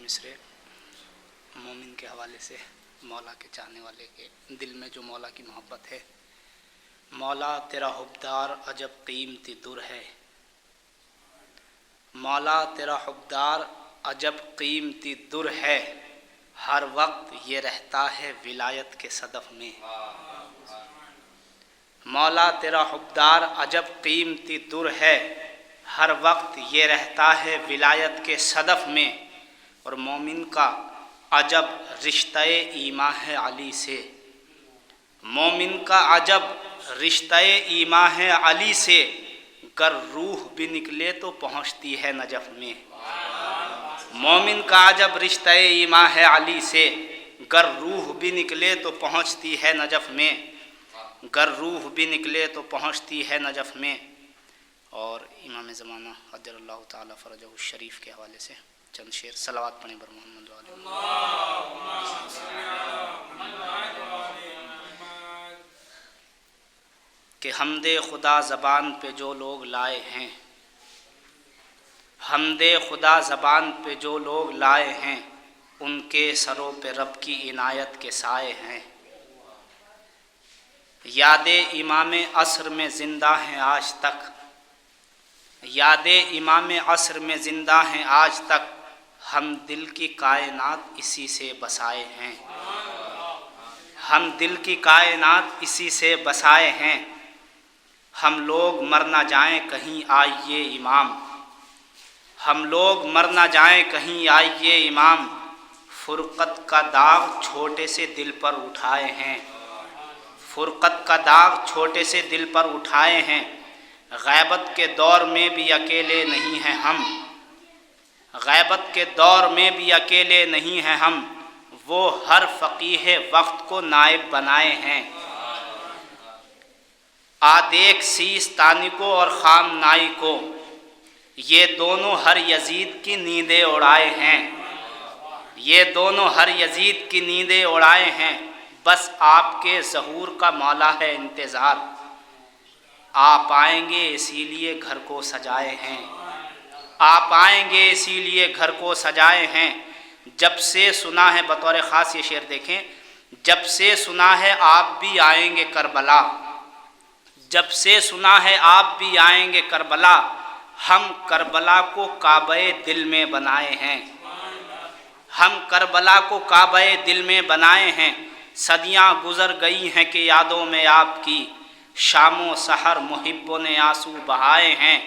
मिसरे मोमिन के हवाले से मौला के चाहने वाले के दिल में जो मौला की मोहब्बत है। मौला तेरा हुब्दार अजब कीमती दुर है, मौला तेरा हुब्दार अजब कीमती दुर है, हर वक्त ये रहता है विलायत के सदफ़ में। मौला तेरा हुब्दार अजब कीमती दुर है, हर वक्त ये रहता है विलायत के सदफ़ में। और मोमिन का अजब रिश्ते ईमा है अली से, मोमिन का अजब रिश्ते ईमा है अली से, गर रूह भी निकले तो पहुँचती है नजफ़ में। मोमिन का अजब रिश्ते ईमा है अली से, गर रूह भी निकले तो पहुँचती है नजफ़ में, गर रूह भी निकले तो पहुँचती है नजफ़ में। और इमाम ज़माना अज्जलल्लाहु ताला फ़रजहु शरीफ के हवाले से चंद शेर सलावत पढ़ें बर मोहम्मद कि हमदे खुदा ज़बान पे जो लोग लाए हैं, हमदे खुदा ज़बान पे जो लोग लाए हैं, उनके सरों पे रब की इनायत के साए हैं। यादे इमाम असर में ज़िंदा हैं आज तक, यादे इमाम असर में ज़िंदा हैं आज तक, हम दिल की कायनात इसी से बसाए हैं, हम दिल की कायनात इसी से बसाए हैं। हम लोग मर ना जाएं कहीं आइए इमाम, हम लोग मर ना जाएं कहीं आइए इमाम, फ़ुरक़त का दाग छोटे से दिल पर उठाए हैं, फ़ुरक़त का दाग छोटे से दिल पर उठाए हैं। ग़ैबत के दौर में भी अकेले नहीं हैं हम, ग़ैबत के दौर में भी अकेले नहीं हैं हम, वो हर फ़क़ीह वक्त को नायब बनाए हैं। आदेक सीस्तानी को और ख़ाम नाई को, ये दोनों हर यजीद की नींदें उड़ाए हैं, ये दोनों हर यजीद की नींदें उड़ाए हैं। बस आपके ज़हूर का मौला है इंतज़ार, आप आएंगे इसीलिए घर को सजाए हैं, आप आएंगे इसीलिए घर को सजाए हैं। जब से सुना है, बतौर ख़ास ये शेर देखें, जब से सुना है आप भी आएंगे करबला, जब से सुना है आप भी आएंगे करबला, हम करबला को काबे दिल में बनाए हैं, हम करबला को काबे दिल में बनाए हैं। सदियाँ गुज़र गई हैं कि यादों में आपकी, शामो सहर मुहिब्बों ने आंसू बहाए हैं।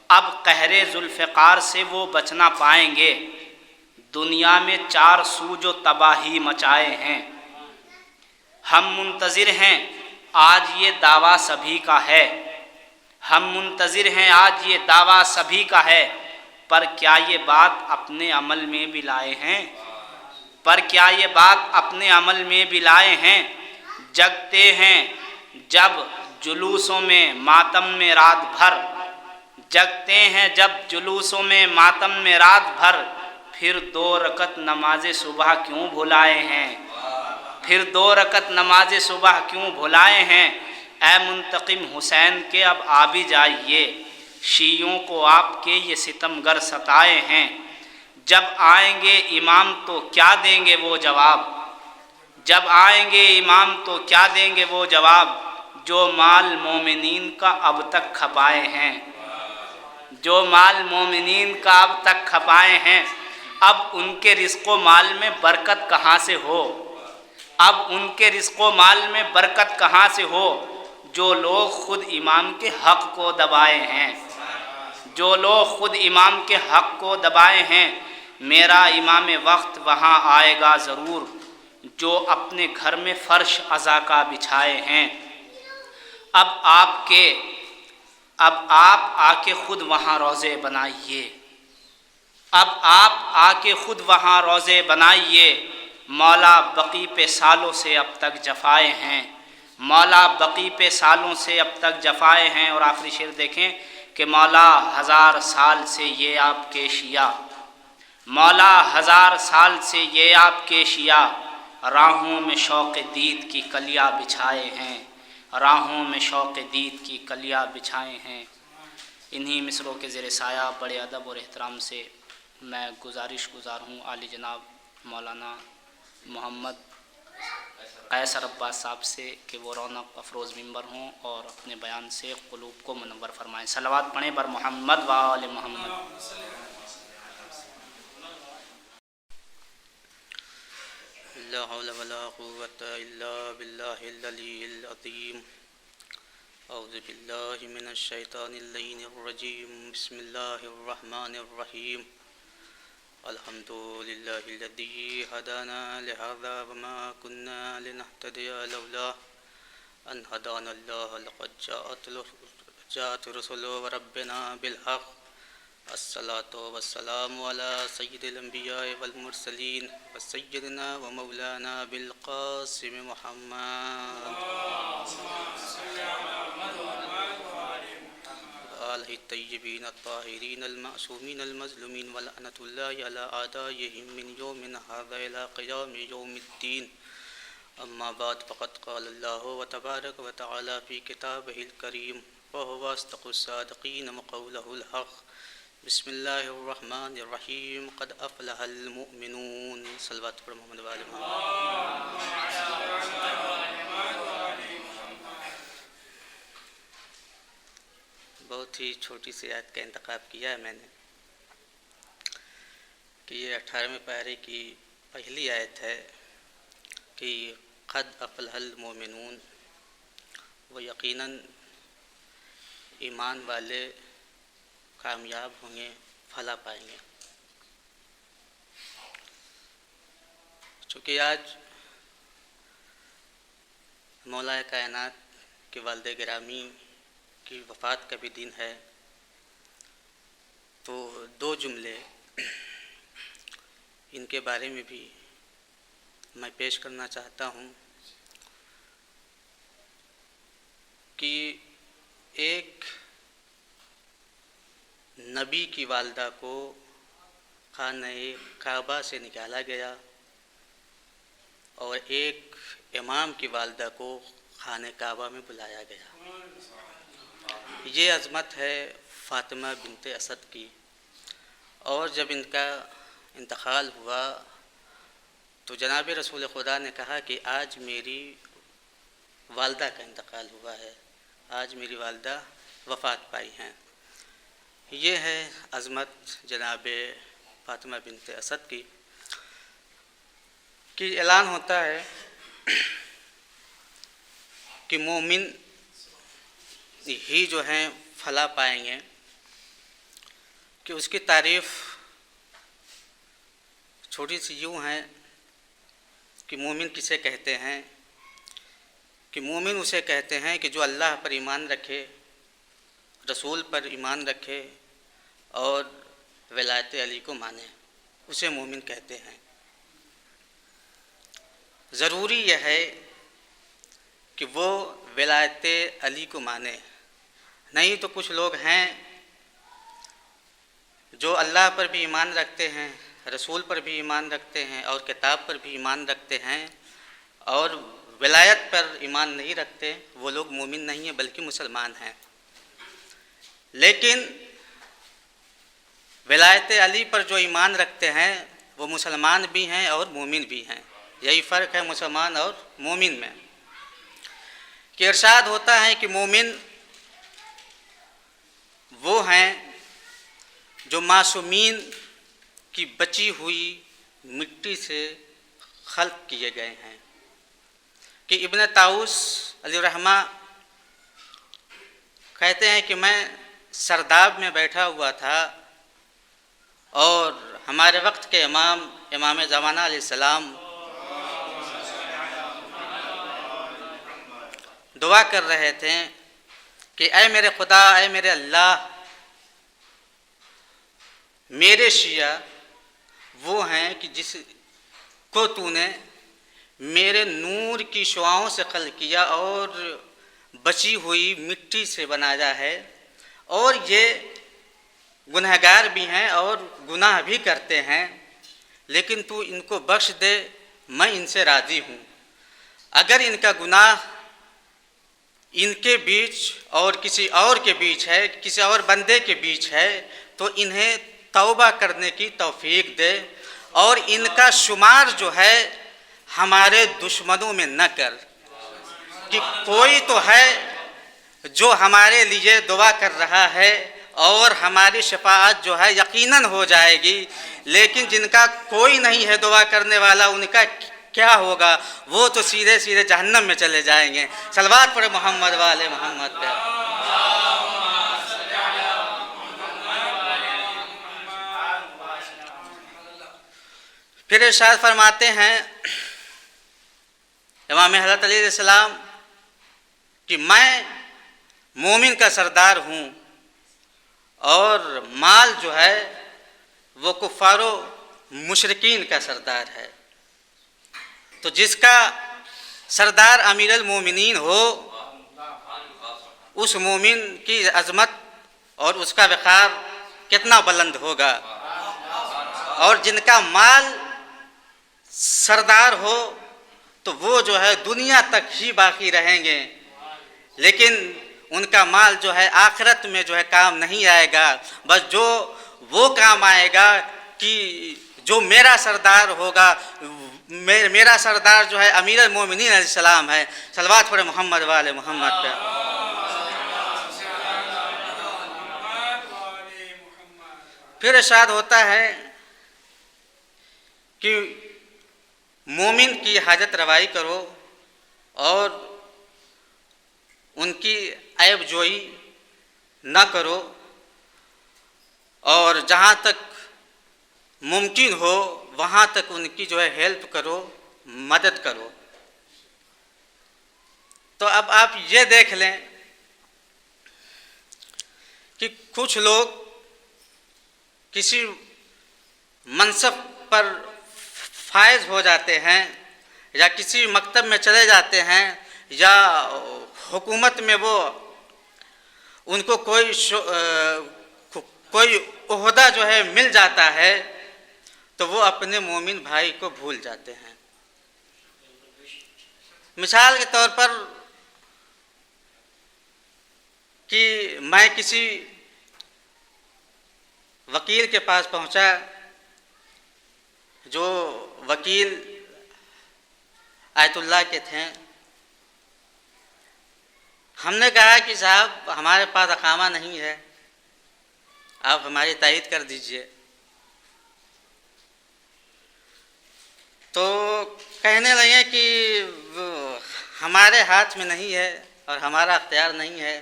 अब कहरे ज़ुल्फ़िकार से वो बच ना पाएंगे, दुनिया में चार सू जो तबाही मचाए हैं। हम मुंतज़िर हैं आज ये दावा सभी का है, हम मुंतज़िर हैं आज ये दावा सभी का है, पर क्या ये बात अपने अमल में भी लाए हैं, पर क्या ये बात अपने अमल में भी लाए हैं। जगते हैं जब जुलूसों में मातम में रात भर, जगते हैं जब जुलूसों में मातम में रात भर, फिर 2 रकत नमाज सुबह क्यों भुलाए हैं, फिर 2 रकत नमाज सुबह क्यों भुलाए हैं। ऐ मुंतकिम हुसैन के अब आ भी जाइए, शीयों को आपके ये सितमगर सताए हैं। जब आएंगे इमाम तो क्या देंगे वो जवाब, जब आएंगे इमाम तो क्या देंगे वो जवाब, जो माल मोमिनीन का अब तक खपाए हैं, जो माल मोमिनीन का अब तक खपाए हैं। अब उनके रिज़्क़ो माल में बरकत कहाँ से हो, अब उनके रिज़्क़ो माल में बरकत कहाँ से हो, जो लोग ख़ुद इमाम के हक़ को दबाए हैं, जो लोग ख़ुद इमाम के हक़ को दबाए हैं। मेरा इमाम वक्त वहाँ आएगा ज़रूर, जो अपने घर में फ़र्श अज़ा का बिछाए हैं। अब आप आके ख़ुद वहाँ रोज़े बनाइए, अब आप आके ख़ुद वहाँ रोज़े बनाइए। मौला बक़ी पे सालों से अब तक जफ़ाए हैं, मौला बक़ी पे सालों से अब तक जफ़ाए हैं। और आखिरी शेर देखें कि मौला 1000 साल से ये आपके शिया, मौला 1000 साल से ये आपके शिया, राहों में शौक़ दीद की कलियाँ बिछाए हैं, राहों में शौक़ दीद की कलियाँ बिछाए हैं। इन्हीं मिसरों के ज़ेर साया बड़े अदब और एहतराम से मैं गुज़ार हूँ आली जनाब मौलाना मोहम्मद कैसर अब्बास साहब से कि वो रौनक अफरोज़ मिंबर हों और अपने बयान से क़ुलूब को मुनव्वर फरमाएँ। सलवात पढ़ें बर मोहम्मद व आले मोहम्मद। ला हौला वला कुव्वता इल्ला बिल्लाहिल अलीय्यिल अज़ीम। औज़ु बिल्लाहि मिनश शैतानिर रजीम। बिस्मिल्लाहिर रहमानिर रहीम। अल्हम्दुलिल्लाहिल्लज़ी हदाना लिहाज़ा वमा कुन्ना लिनहतदिया लौला अन हदानल्लाह लक़द जाअत रुसुलु रब्बिना बिल हक़। अस्सलातु वस्सलामु अला सय्यिदिल अंबिया वल मुरसलीन व सय्यिदिना व मौलाना बिल क़ासिम मुहम्मद आलिहि तय्यबीन अत्ताहिरीन अल मासूमीन अल मज़लूमीन व लअनतुल्लाहि अला आदाइहिम मिन यौमिन हाज़ा इला क़ियाम यौमिद्दीन। अम्मा बाद फ़क़द क़ाल अल्लाहु व तबारक व तआला फ़ी किताबिहिल करीम व हुवा अस्दक़ुस सादिक़ीन व क़ौलुहुल हक़। बिस्मिल्लाहिर्रहमानिर्रहीम। क़द अफ़लहल मुमिनून। सल्लल्लाहु अलैहि मोहम्मद व आले मोहम्मद। बहुत ही छोटी सी आयत का इंतखाब किया है मैंने कि ये 18वें पारे की पहली आयत है कि क़द अफ़लहल मुमिनून, वो यकीनन ईमान वाले कामयाब होंगे, फला पाएंगे। चूँकि आज मौला कायनात के वालिद गिरामी की वफ़ात का भी दिन है, तो दो जुमले इनके बारे में भी मैं पेश करना चाहता हूँ कि एक नबी की वालदा को खाने काबा से निकाला गया और एक इमाम की वालदा को खाने काबा में बुलाया गया। ये अज़मत है फ़ातिमा बिनते असद की। और जब इनका इंतकाल हुआ तो जनाब रसूल खुदा ने कहा कि आज मेरी वालदा का इंतकाल हुआ है, आज मेरी वालदा वफ़ात पाई हैं। ये है अज़मत जनाब फ़ातिमा बिनते असद की कि ऐलान होता है कि मोमिन ही जो हैं फला पाएंगे, कि उसकी तारीफ़ छोटी सी यूँ है कि मोमिन किसे कहते हैं, कि मोमिन उसे कहते हैं कि जो अल्लाह पर ईमान रखे, रसूल पर ईमान रखे और विलायत अली को माने, उसे मोमिन कहते हैं। ज़रूरी यह है कि वो विलायत अली को माने, नहीं तो कुछ लोग हैं जो अल्लाह पर भी ईमान रखते हैं, रसूल पर भी ईमान रखते हैं और किताब पर भी ईमान रखते हैं और विलायत पर ईमान नहीं रखते, वो लोग मोमिन नहीं हैं बल्कि मुसलमान हैं। लेकिन विलायत अली पर जो ईमान रखते हैं वो मुसलमान भी हैं और मोमिन भी हैं। यही फ़र्क है मुसलमान और मोमिन में। कि इरशाद होता है कि मोमिन वो हैं जो मासूमीन की बची हुई मिट्टी से खल्क़ किए गए हैं। कि इब्न ताऊस अलैहिर्रहमा कहते हैं कि मैं सरदाब में बैठा हुआ था और हमारे वक्त के इमाम ज़माना अलैहिस्सलाम दुआ कर रहे थे कि ऐ मेरे खुदा, ऐ मेरे अल्लाह, मेरे शिया वो हैं कि जिसको तूने मेरे नूर की शुआओं से खल्क़ किया और बची हुई मिट्टी से बनाया है, और ये गुनहगार भी हैं और गुनाह भी करते हैं, लेकिन तू इनको बख्श दे, मैं इनसे राज़ी हूँ। अगर इनका गुनाह इनके बीच और किसी और के बीच है, किसी और बंदे के बीच है, तो इन्हें तौबा करने की तौफीक दे और इनका शुमार जो है हमारे दुश्मनों में न कर। कि कोई तो है जो हमारे लिए दुआ कर रहा है और हमारी शफाअत जो है यकीनन हो जाएगी, लेकिन जिनका कोई नहीं है दुआ करने वाला उनका क्या होगा? वो तो सीधे सीधे जहन्नम में चले जाएंगे। सलवात पढ़े मोहम्मद वाले मोहम्मद पे। फिर इरशाद फरमाते हैं इमाम हज़रत अली अलैहिस्सलाम कि मैं मोमिन का सरदार हूँ और माल जो है वो कुफ़ारो मुशरिकीन का सरदार है। तो जिसका सरदार अमीरुल मोमिनीन हो उस मोमिन की अज़मत और उसका वक़ार कितना बुलंद होगा। और जिनका माल सरदार हो तो वो जो है दुनिया तक ही बाकी रहेंगे, लेकिन उनका माल जो है आखिरत में जो है काम नहीं आएगा। बस जो वो काम आएगा कि जो मेरा सरदार होगा, मेरा सरदार जो है अमीरुल मोमिनीन अलैहिस्सलाम है। सलवात पढ़े मोहम्मद वाले मोहम्मद पे। फिर इरशाद होता है कि मोमिन की हाजत रवाई करो और उनकी ऐब जोई न करो, और जहाँ तक मुमकिन हो वहाँ तक उनकी जो है हेल्प करो, मदद करो। तो अब आप ये देख लें कि कुछ लोग किसी मनसब पर फायज हो जाते हैं या किसी मकतब में चले जाते हैं या हुकूमत में वो उनको कोई ओहदा जो है मिल जाता है तो वो अपने मोमिन भाई को भूल जाते हैं। मिसाल के तौर पर कि मैं किसी वकील के पास पहुंचा, जो वकील आयतुल्लाह के थे। हमने कहा कि साहब हमारे पास अकामा नहीं है, आप हमारी तायीद कर दीजिए। तो कहने लगे कि हमारे हाथ में नहीं है और हमारा अख्तियार नहीं है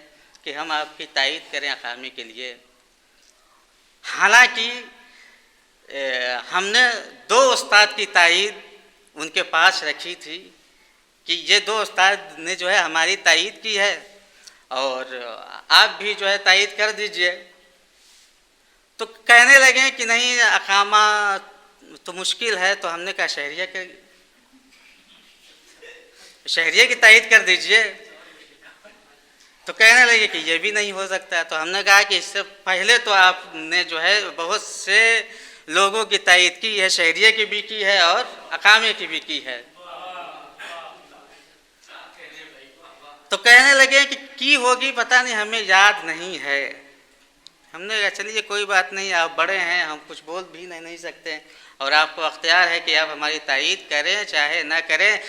कि हम आपकी तायीद करें अकामे के लिए। हालांकि हमने 2 उस्ताद की तायीद उनके पास रखी थी कि ये 2 उस्ताद ने जो है हमारी तायीद की है और आप भी जो है तायीद कर दीजिए। तो कहने लगे कि नहीं अकामा तो मुश्किल है। तो हमने कहा शहरिया की तायीद कर दीजिए। तो कहने लगे कि ये भी नहीं हो सकता। तो हमने कहा कि इससे पहले तो आपने जो है बहुत से लोगों की तायीद की है, शहरिया की भी की है और अकामे की भी की है। तो कहने लगे कि की होगी पता नहीं, हमें याद नहीं है। हमने कहा चलिए कोई बात नहीं, आप बड़े हैं, हम कुछ बोल भी नहीं सकते और आपको अख्तियार है कि आप हमारी तायीद करें चाहे ना करें।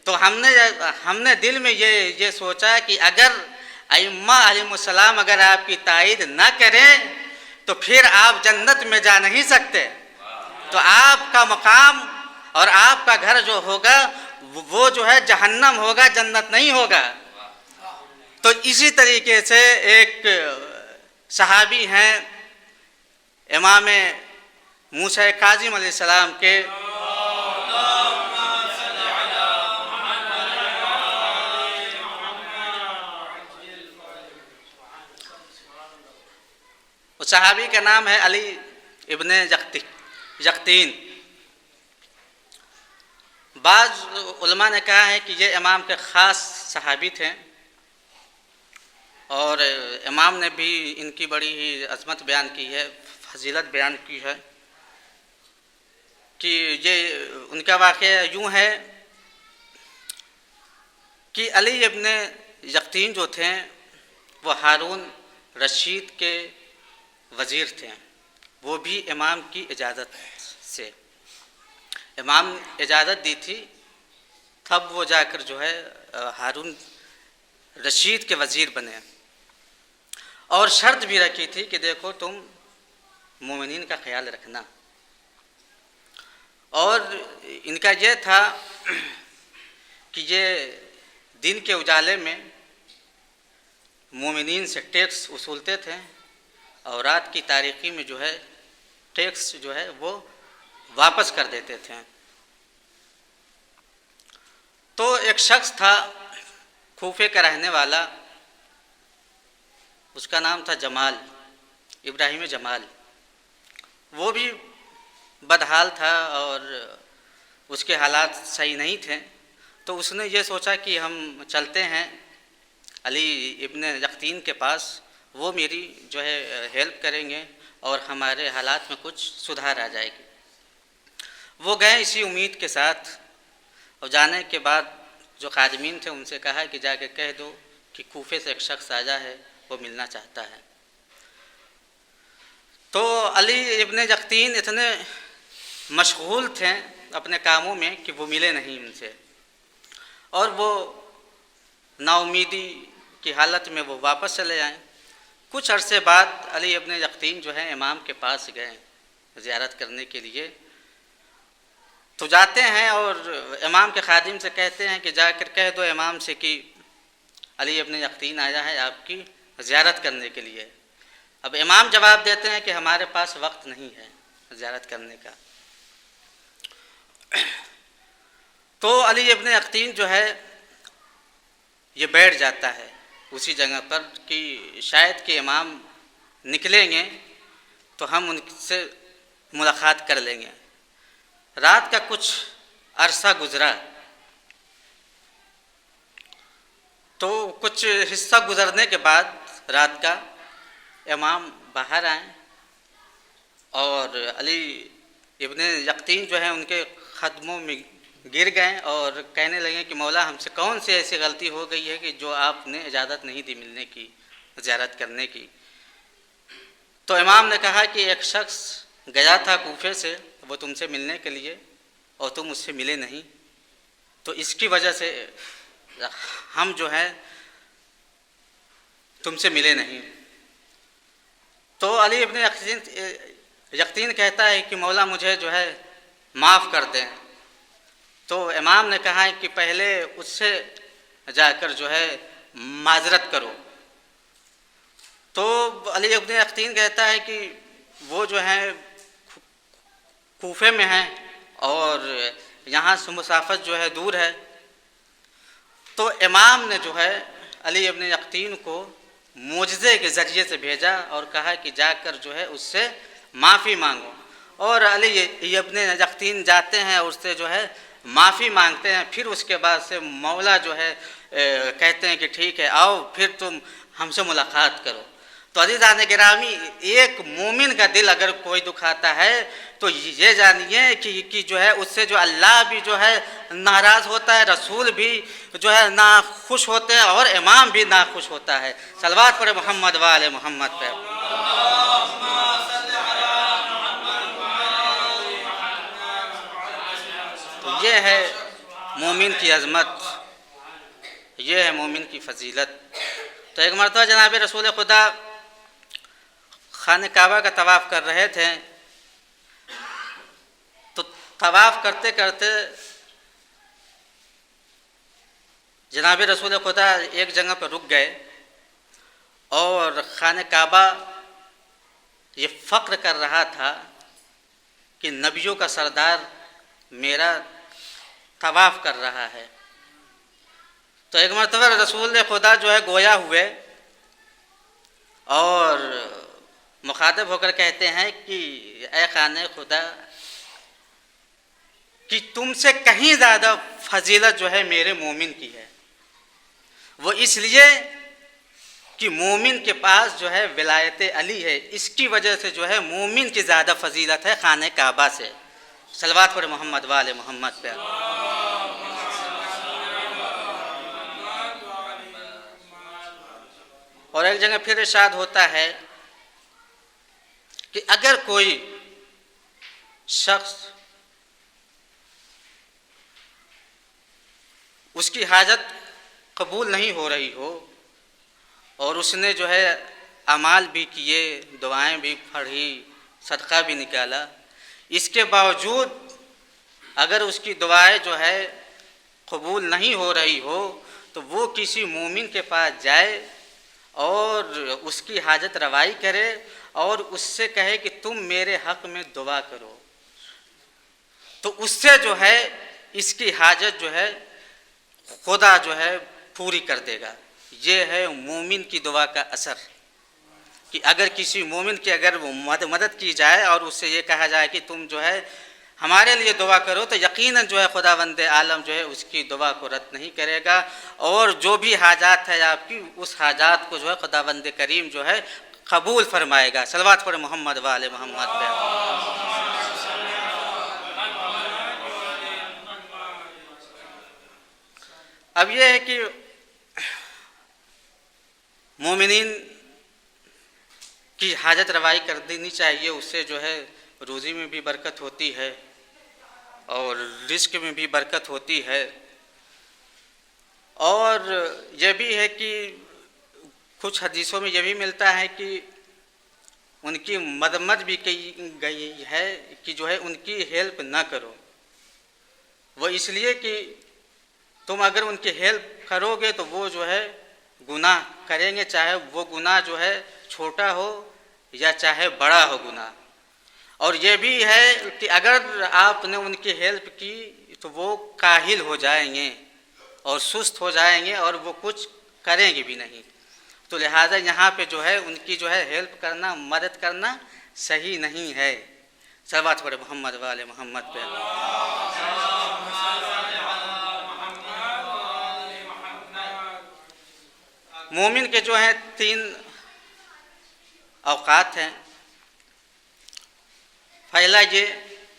तो हमने दिल में ये सोचा कि अगर अइम्मा अलैहिमुस्सलाम अगर आपकी तायीद ना करें तो फिर आप जन्नत में जा नहीं सकते। तो आपका मकाम और आपका घर जो होगा वो जो है जहन्नम होगा, जन्नत नहीं होगा। तो इसी तरीके से एक सहाबी हैं इमाम मूसा काज़िम अलैहिस्सलाम के, उस सहाबी का नाम है अली इब्ने यक़तीन। बाज़ उलमा ने कहा है कि ये इमाम के ख़ास सहाबी थे और इमाम ने भी इनकी बड़ी ही अज़मत बयान की है, फजीलत बयान की है कि ये उनका वाक़या यूँ है कि अली इब्ने यक़तीन जो थे वो हारून रशीद के वज़ीर थे वो भी इमाम की इजाज़त से। इमाम इजाज़त दी थी, तब वो जाकर जो है हारून रशीद के वज़ीर बने, और शर्त भी रखी थी कि देखो तुम मोमिनीन का ख्याल रखना। और इनका ये था कि ये दिन के उजाले में मोमिनीन से टैक्स वसूलते थे, और रात की तारीकी में जो है टैक्स जो है वो वापस कर देते थे। तो एक शख्स था कूफे का रहने वाला, उसका नाम था जमाल, इब्राहिम जमाल। वो भी बदहाल था और उसके हालात सही नहीं थे। तो उसने ये सोचा कि हम चलते हैं अली इब्न यक़तीन के पास, वो मेरी जो है हेल्प करेंगे और हमारे हालात में कुछ सुधार आ जाएगी। वो गए इसी उम्मीद के साथ, और जाने के बाद जो खादिमीन थे उनसे कहा कि जाके कह दो कि कूफे से एक शख्स आया है, वो मिलना चाहता है। तो अली इब्न यक़तीन इतने मशगूल थे अपने कामों में कि वो मिले नहीं उनसे, और वो नाउमीदी की हालत में वो वापस चले आए। कुछ अरसे बाद अली इब्न यक़तीन जो है इमाम के पास गए ज़ियारत करने के लिए। तो जाते हैं और इमाम के खादिम से कहते हैं कि जाकर कह दो इमाम से कि अली इब्न यक़तीन आया है आपकी ज़ियारत करने के लिए। अब इमाम जवाब देते हैं कि हमारे पास वक्त नहीं है ज़ियारत करने का। तो अली इब्न यक़तीन जो है ये बैठ जाता है उसी जगह पर कि शायद कि इमाम निकलेंगे तो हम उनसे मुलाकात कर लेंगे। रात का कुछ अरसा गुज़रा, तो कुछ हिस्सा गुज़रने के बाद रात का इमाम बाहर आए और अली इब्न यक़तीन जो है उनके ख़दमों में गिर गए और कहने लगे कि मौला हमसे कौन सी ऐसी गलती हो गई है कि जो आपने इजाज़त नहीं दी मिलने की, ज़ियारत करने की। तो इमाम ने कहा कि एक शख्स गया था कूफे से वो तुमसे मिलने के लिए और तुम उससे मिले नहीं, तो इसकी वजह से हम जो है तुमसे मिले नहीं। तो अली इब्न यक़तीन कहता है कि मौला मुझे जो है माफ़ कर दें। तो इमाम ने कहा है कि पहले उससे जाकर जो है माजरत करो। तो अली इब्न यक़तीन कहता है कि वो जो है कूफे में हैं और यहाँ से मुसाफ़त जो है दूर है। तो इमाम ने जो है अली इब्न यक़तीन को मोजज़े के ज़रिए से भेजा और कहा कि जाकर जो है उससे माफ़ी मांगो। और अली इब्न यक़तीन जाते हैं और उससे जो है माफ़ी मांगते हैं। फिर उसके बाद से मौला जो है कहते हैं कि ठीक है आओ फिर तुम हमसे मुलाकात करो। तो अज़ीज़ान गिरामी, एक मोमिन का दिल अगर कोई दुखाता है तो ये जानिए कि जो है उससे जो अल्लाह भी जो है नाराज़ होता है, रसूल भी जो है ना खुश होते हैं और इमाम भी ना खुश होता है। सलवात पढ़े मोहम्मद वाले मोहम्मद पे। तो ये है मोमिन की अज़मत, ये है मोमिन की फ़जीलत। तो एक मरतबा जनाब रसूल खुदा खाने काबा का तवाफ़ कर रहे थे। तो तवाफ़ करते करते जनाब रसूल खुदा एक जगह पर रुक गए और खाने काबा ये फ़ख्र कर रहा था कि नबियों का सरदार मेरा तवाफ़ कर रहा है। तो एक मरतबा रसूल खुदा जो है गोया हुए और मुखातिब होकर कहते हैं कि ए खाने खुदा कि तुमसे कहीं ज़्यादा फजीलत जो है मेरे मोमिन की है। वो इसलिए कि मोमिन के पास जो है विलायत अली है, इसकी वजह से जो है मोमिन की ज़्यादा फजीलत है खाने काबा से। सलवात पर मोहम्मद वाले मोहम्मद पे। और एक जगह फिर इरशाद होता है कि अगर कोई शख्स उसकी हाजत कबूल नहीं हो रही हो और उसने जो है अमाल भी किए, दुआएं भी पढ़ी, सदका भी निकाला, इसके बावजूद अगर उसकी दुआएं जो है कबूल नहीं हो रही हो तो वो किसी मोमिन के पास जाए और उसकी हाजत रवाई करे और उससे कहे कि तुम मेरे हक़ में दुआ करो, तो उससे जो है इसकी हाजत जो है खुदा जो है पूरी कर देगा। ये है मोमिन की दुआ का असर कि अगर किसी मोमिन की अगर मदद की जाए और उससे ये कहा जाए कि तुम जो है हमारे लिए दुआ करो, तो यकीनन जो है खुदावंद आलम जो है उसकी दुआ को रद्द नहीं करेगा और जो भी हाजात है आपकी उस हाजात को जो है खुदावंद करीम जो है कबूल फरमाएगा। सलवात पढ़े मोहम्मद वाले मोहम्मद पे। अब यह है कि मोमिनीन की हाजत रवाई कर देनी चाहिए, उससे जो है रोज़ी में भी बरकत होती है और रिस्क में भी बरकत होती है। और यह भी है कि कुछ हदीसों में यह भी मिलता है कि उनकी मदमत भी कही गई है कि जो है उनकी हेल्प ना करो, वो इसलिए कि तुम अगर उनकी हेल्प करोगे तो वो जो है गुनाह करेंगे, चाहे वो गुनाह जो है छोटा हो या चाहे बड़ा हो गुनाह। और ये भी है कि अगर आपने उनकी हेल्प की तो वो काहिल हो जाएंगे और सुस्त हो जाएंगे और वो कुछ करेंगे भी नहीं। तो लिहाजा यहाँ पे जो है उनकी जो है हेल्प करना, मदद करना सही नहीं है। सलवात पढ़े मोहम्मद वाले मोहम्मद पे। मोमिन के जो हैं 3 औकात हैं। पहला ये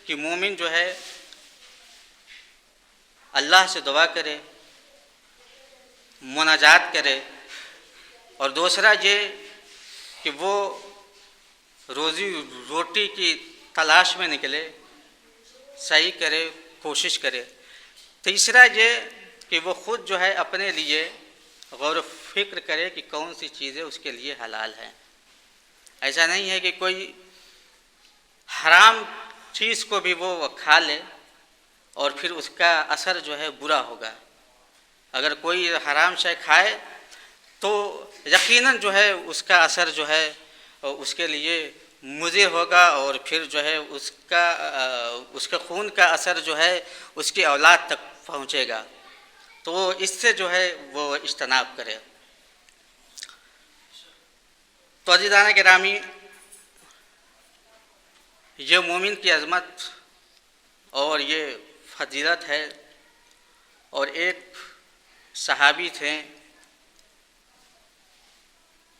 कि मोमिन जो है अल्लाह से दुआ करे, मुनाजात करे, और दूसरा ये कि वो रोज़ी रोटी की तलाश में निकले, सही करे, कोशिश करे। तीसरा ये कि वो ख़ुद जो है अपने लिए गौर फिक्र करे कि कौन सी चीज़ें उसके लिए हलाल हैं। ऐसा नहीं है कि कोई हराम चीज़ को भी वो खा ले और फिर उसका असर जो है बुरा होगा। अगर कोई हराम शय खाए तो यकीनन जो है उसका असर जो है उसके लिए मुज़िर होगा और फिर जो है उसका खून का असर जो है उसकी औलाद तक पहुँचेगा। तो इससे जो है वो इज्तनाब करे। तो अज़ीज़ान गिरामी, ये मोमिन की अज़मत और ये फजीलत है। और एक सहाबी थे,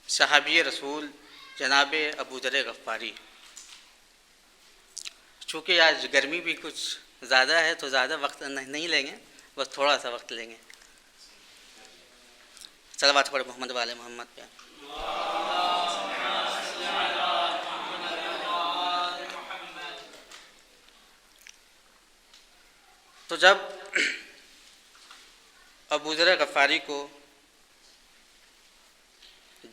सहाबी रसूल जनाब अबू ज़र गफ़ारी। चूँकि आज गर्मी भी कुछ ज़्यादा है तो ज़्यादा वक्त नहीं लेंगे, बस थोड़ा सा वक्त लेंगे। सलवात पढ़े मोहम्मद वाले मोहम्मद पे। तो जब अबू ज़र गफ़ारी को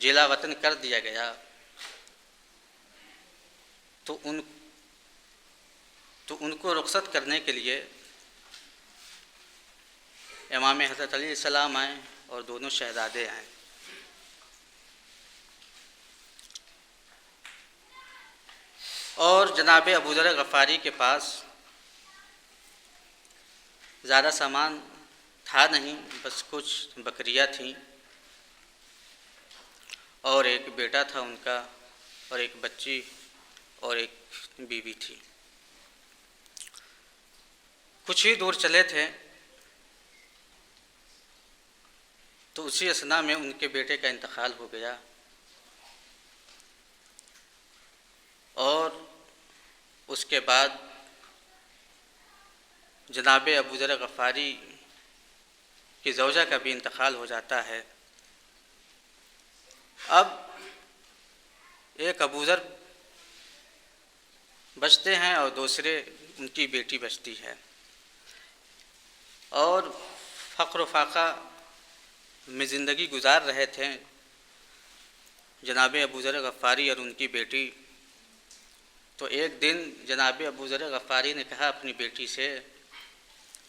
जिला वतन कर दिया गया तो उनको रुखसत करने के लिए इमाम हज़रत अली सलाम आए और दोनों शहज़ादे आए। और जनाब अबू ज़र गफ़ारी के पास ज़्यादा सामान था नहीं, बस कुछ बकरियाँ थीं और एक बेटा था उनका और एक बच्ची और एक बीवी थी। कुछ ही दूर चले थे तो उसी असना में उनके बेटे का इंतकाल हो गया और उसके बाद जनाब अबू ज़र गफ़ारी की ज़ौजा का भी इंतकाल हो जाता है। अब एक अबू ज़र बचते हैं और दूसरे उनकी बेटी बचती है। और फ़क्र फाका में ज़िंदगी गुजार रहे थे जनाब अबू ज़र गफ़ारी और उनकी बेटी। तो एक दिन जनाब अबू ज़र गफ़ारी ने कहा अपनी बेटी से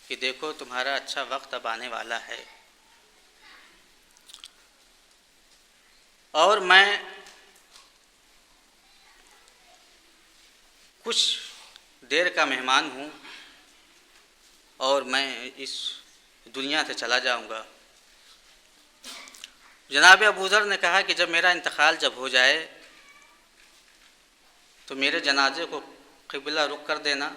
कि देखो तुम्हारा अच्छा वक्त अब आने वाला है और मैं कुछ देर का मेहमान हूँ और मैं इस दुनिया से चला जाऊँगा। जनाब अबू ज़र ने कहा कि जब मेरा इंतकाल जब हो जाए तो मेरे जनाजे को क़िबला रुख कर देना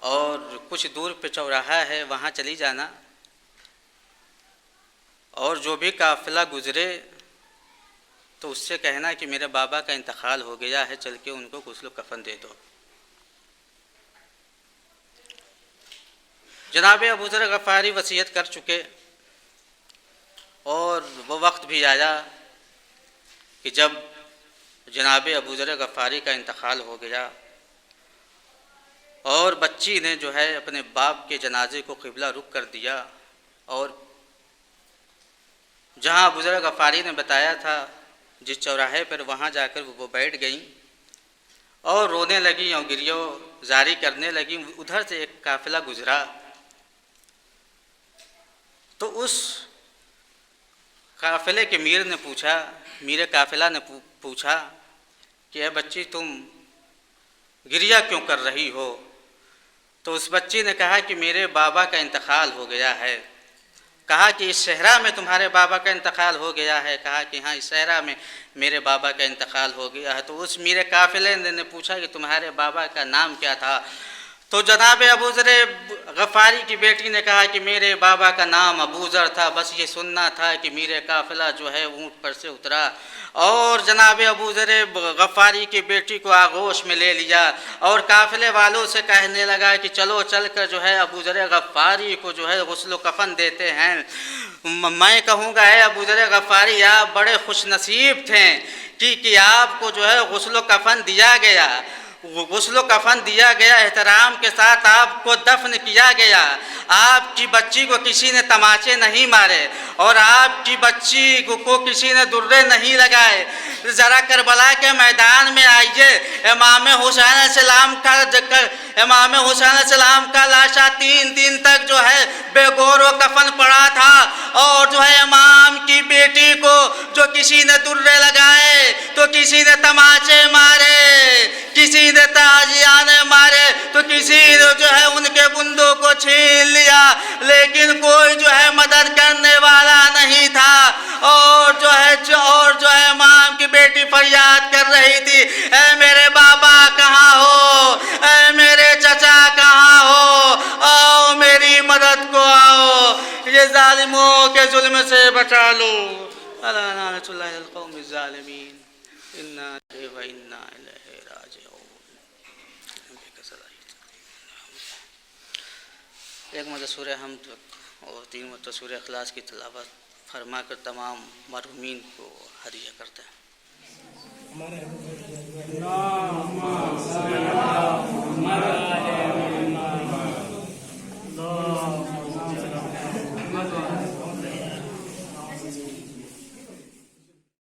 और कुछ दूर पे चौराहा है वहाँ चली जाना और जो भी काफ़िला गुज़रे तो उससे कहना कि मेरे बाबा का इंतकाल हो गया है, चल के उनको गुस्ल कफ़न दे दो। जनाब अबू ज़र गफ़ारी वसीयत कर चुके और वो वक्त भी आया कि जब जनाब अबू ज़र गफ़ारी का इंतकाल हो गया और बच्ची ने जो है अपने बाप के जनाजे को क़िबला रुख कर दिया और जहाँ अबू ज़र गफ़ारी ने बताया था जिस चौराहे पर वहाँ जाकर वो बैठ गईं और रोने लगी और गिरियो जारी करने लगी। उधर से एक काफ़िला गुज़रा तो उस काफ़िले के मीर काफ़िला ने पूछा कि ए बच्ची तुम गिरिया क्यों कर रही हो? तो उस बच्ची ने कहा कि मेरे बाबा का इंतकाल हो गया है। कहा कि इस सहरा में तुम्हारे बाबा का इंतकाल हो गया है? कहा कि हाँ, इस सहरा में मेरे बाबा का इंतकाल हो गया है। तो उस मेरे काफ़िले ने पूछा कि तुम्हारे बाबा का नाम क्या था? तो जनाब अबू ज़र गफ़ारी की बेटी ने कहा कि मेरे बाबा का नाम अबू ज़र था। बस ये सुनना था कि मेरे काफ़िला जो है ऊँट पर से उतरा और जनाब अबू ज़र गफ़ारी की बेटी को आगोश में ले लिया और काफ़िले वालों से कहने लगा कि चलो चल कर जो है अबू ज़र गफ़ारी को जो है गुस्ल कफ़न देते हैं। मैं कहूँगा है अबू ज़र गफ़ारी, आप बड़े खुश नसीब थे कि आपको जो है गुस्ल कफ़न दिया गया, गुस्ल कफ़न दिया गया, एहतराम के साथ आपको दफन किया गया। आपकी बच्ची को किसी ने तमाचे नहीं मारे और आपकी बच्ची को किसी ने दुर्रे नहीं लगाए। ज़रा करबला के मैदान में आइए, इमाम हुसैन सलाम का लाशा 3 दिन तक जो है बेगौर व कफन पड़ा था और जो है इमाम की बेटी को जो किसी ने दुर्रे लगाए तो किसी ने तमाचे मारे, किसी ने ताजियाने मारे तो किसी ने जो है उनके बुंदों को छीन लिया, लेकिन कोई जो है मदद करने वाला नहीं था। और जो है इमाम की बेटी फरियाद कर रही थी, ऐ मेरे बाबा कहाँ हो, ऐ मेरे चचा कहाँ हो, आओ मेरी मदद को आओ, ये जालिमों के जुल्म से बचा लो। एक मरतबा सूरह हमद और 3 मरतबा सूरह इखलास की तिलावत फरमा कर तमाम मरहूमीन को हदिया करते हैं।